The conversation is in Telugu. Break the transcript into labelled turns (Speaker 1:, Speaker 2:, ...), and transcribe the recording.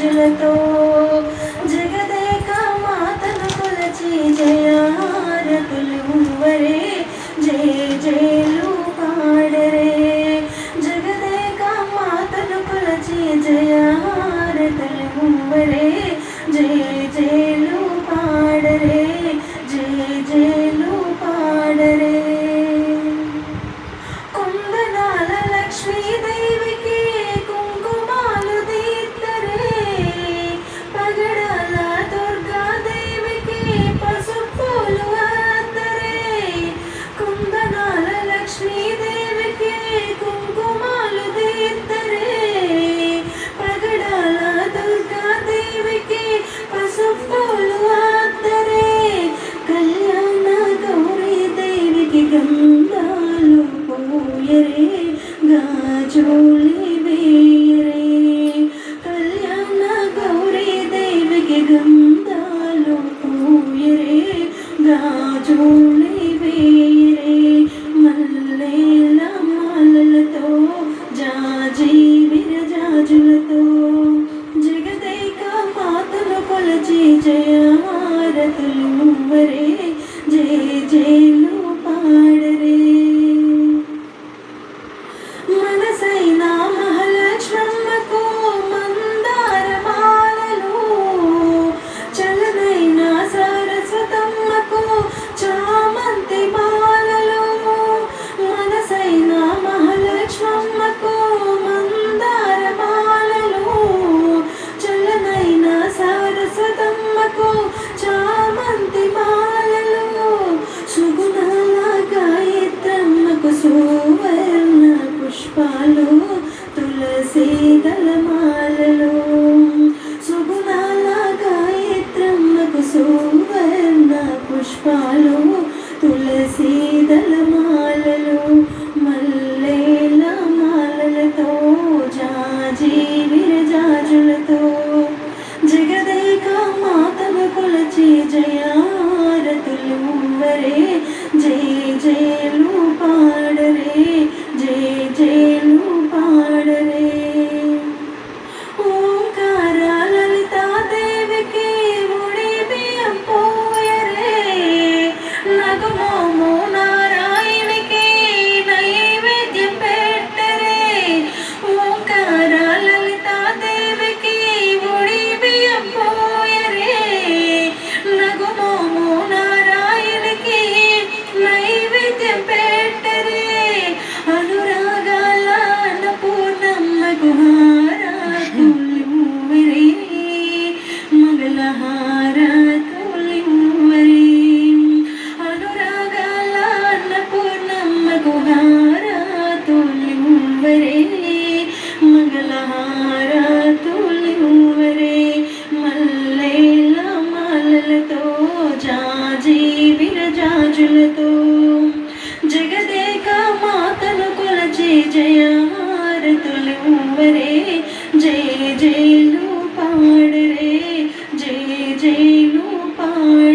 Speaker 1: జాజులతో జగదేక మాతను కొలచి జయారతులు వరే జయ జయలు పాడరే జగదేక మాతను కొలచి జయారతులు వరే జయ జయలు పాడరే జయ జయలు పాడరే కుందనాల లక్ష్మీదేవికి కుంకుమాలు దీత్తరే పగడాల దుర్గాదేవికి పసుపులు అద్దరే కుందనాల లక్ష్మీదేవికి కుంకుమాలు దీత్తరే పగడాల దుర్గాదేవికి పసుపులు అద్దరే కళ్యాణ గౌరీ దేవికి గంధాలు పోయరే గాజులి వేయరే కళ్యాణ గౌరీ దేవికి గంధాలు పోయరే గాజులి వేయరే మల్లెల మాలలతో జాజి విరజాజులతో జగదేక మాతను కొలచి జయహారతులు వరే జయ జయలు పాడరే మనసైన మహాలక్ష్మమ్మకు మందార మాలలు చలనైన సరస్వతమ్మకు చామంతి మాలలు మనసైన మహాలక్ష్మమ్మకు మందార మాలలు చలనైన సరస్వతమ్మకు చామంతి మాలలు సుగుణాల గాయత్రమ్మకు సువర్ణ పుష్పాలు తులసి దళమాలలు సుగుణాల గాయత్రమ్మకు సువర్ణ పుష్పాలు తులసి దళమాలలు మల్లెల మాలలతో జాజి విరజాజులతో జగదేక మాతను కొలచి జయారతులు వరే జయ జయలు పాడరే జయ జయలు పాడరే ఓంకార లలితాదేవికి ఉడి బియ్యం పోయరే నగమోము నారాయణికి నైవేద్యం పెట్టరే ఓంకార లలితాదేవికి ఉడి బియ్యం పోయరే నగమోము నారాయణికి నైవేద్యం పెట్టరే అనురాగాల అన్నపూర్ణమ్మకు హారతులివ్వరే మంగళహారతులివ్వరే అనురాగాల అన్నపూర్ణమ్మకు హారతులివ్వరే మంగళహారతులివ్వరే మల్లెల మాలలతో జాజి విరజాజులతో జగదేక మాతను కొలచి జయారతులు వరే జయ జయలు పాడరే జయ జయలు పాడ